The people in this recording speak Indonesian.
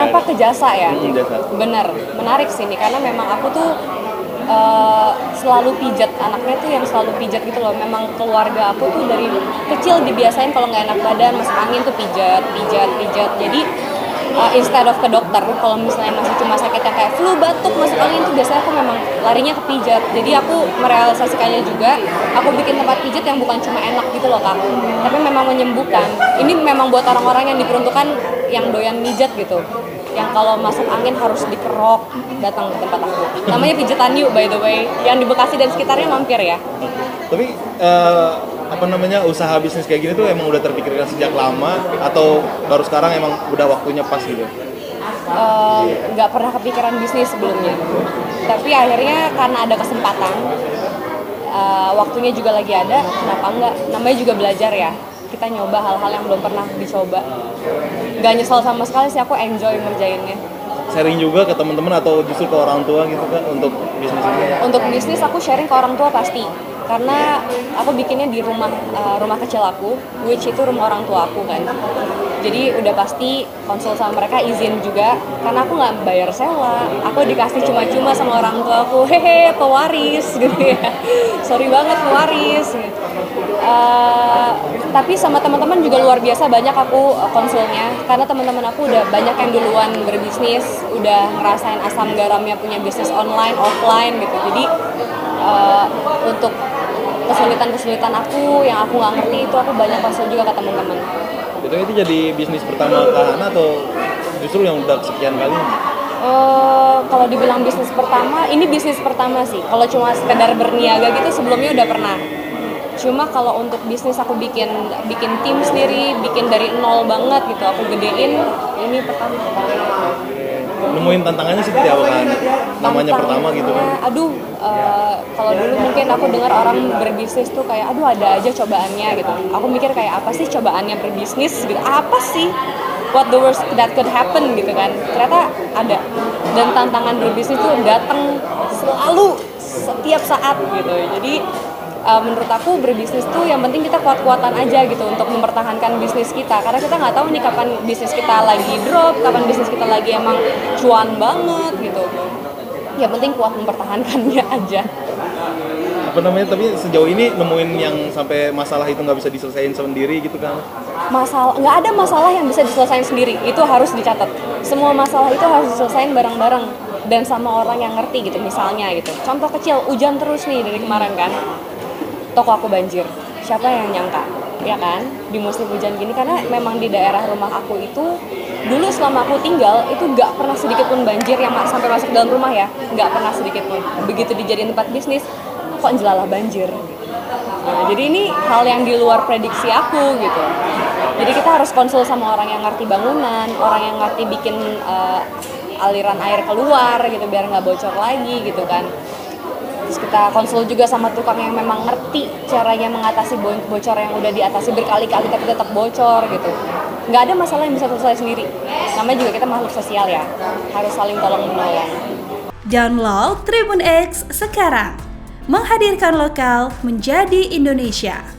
apa ke jasa ya? Jasa. Bener, menarik sih nih karena memang aku tuh selalu pijat, anaknya tuh yang selalu pijat gitu loh. Memang keluarga aku tuh dari kecil dibiasain kalau nggak enak badan, masuk angin tuh pijat. Jadi instead of ke dokter, kalau misalnya masih cuma sakit yang kayak flu, batuk, masuk angin tuh biasanya aku memang larinya ke pijat. Jadi aku merealisasikannya juga, aku bikin tempat pijat yang bukan cuma enak gitu loh Kak, tapi memang menyembuhkan. Ini memang buat orang-orang yang diperuntukkan yang doyan mijat gitu, yang kalau masuk angin harus dikerok, datang ke tempat aku. Namanya Pijetan You by the way, yang di Bekasi dan sekitarnya mampir ya. Tapi usaha bisnis kayak gini tuh emang udah terpikirkan sejak lama atau baru sekarang emang udah waktunya pas gitu? Nggak pernah kepikiran bisnis sebelumnya, tapi akhirnya karena ada kesempatan, waktunya juga lagi ada, kenapa enggak? Namanya juga belajar ya, kita nyoba hal-hal yang belum pernah dicoba. Nggak nyesel sama sekali sih, aku enjoy ngerjainnya. Sharing juga ke teman-teman atau justru ke orang tua gitu kan untuk bisnis ini? Untuk bisnis aku sharing ke orang tua pasti, karena aku bikinnya di rumah kecil aku, which itu rumah orang tua aku kan. Jadi udah pasti konsul sama mereka, izin juga, karena aku nggak bayar sewa, aku dikasih cuma-cuma sama orang tua aku, hehe pewaris gitu ya, sorry banget pewaris. Tapi sama teman-teman juga luar biasa banyak aku konsulnya, karena teman-teman aku udah banyak yang duluan berbisnis, udah ngerasain asam garamnya punya bisnis online, offline gitu. Jadi untuk kesulitan aku yang aku nggak ngerti itu aku banyak konsul juga ke teman-teman. Itu jadi bisnis pertama Kak Hana atau justru yang udah sekian kali? Kalau dibilang bisnis pertama, ini bisnis pertama sih. Kalau cuma sekedar berniaga gitu sebelumnya udah pernah. Cuma kalau untuk bisnis aku bikin tim sendiri, bikin dari nol banget gitu, aku gedein, ini pertama. Nemuin tantangannya seperti apa kan? Namanya pertama gitu kan? Aduh, kalau dulu mungkin aku dengar orang berbisnis tuh kayak, aduh ada aja cobaannya gitu. Aku mikir kayak apa sih cobaannya berbisnis gitu? Apa sih? What the worst that could happen gitu kan? Ternyata ada. Dan tantangan berbisnis tuh datang selalu setiap saat gitu. Jadi menurut aku berbisnis tuh yang penting kita kuat-kuatan aja gitu untuk mempertahankan bisnis kita, karena kita nggak tahu nih kapan bisnis kita lagi drop, kapan bisnis kita lagi emang cuan banget gitu. Yang penting kuat mempertahankannya aja. Tapi sejauh ini nemuin yang sampai masalah itu nggak bisa diselesaikan sendiri gitu kan? Nggak ada masalah yang bisa diselesaikan sendiri, itu harus dicatat. Semua masalah itu harus diselesaikan bareng-bareng dan sama orang yang ngerti gitu. Misalnya gitu, contoh kecil, hujan terus nih dari kemarin kan, toko aku banjir. Siapa yang nyangka, ya kan, di musim hujan gini, karena memang di daerah rumah aku itu dulu selama aku tinggal itu nggak pernah sedikit pun banjir yang sampai masuk dalam rumah ya, nggak pernah sedikit pun. Begitu dijadiin tempat bisnis, kok jelalah banjir. Nah, jadi ini hal yang di luar prediksi aku gitu. Jadi kita harus konsul sama orang yang ngerti bangunan, orang yang ngerti bikin aliran air keluar gitu biar nggak bocor lagi gitu kan. Terus kita konsul juga sama tukang yang memang ngerti caranya mengatasi bocor yang udah diatasi berkali-kali tapi tetap bocor gitu. Nggak ada masalah yang bisa selesai sendiri. Namanya juga kita makhluk sosial ya, harus saling tolong-menolong. Download Tribun X sekarang, menghadirkan lokal menjadi Indonesia.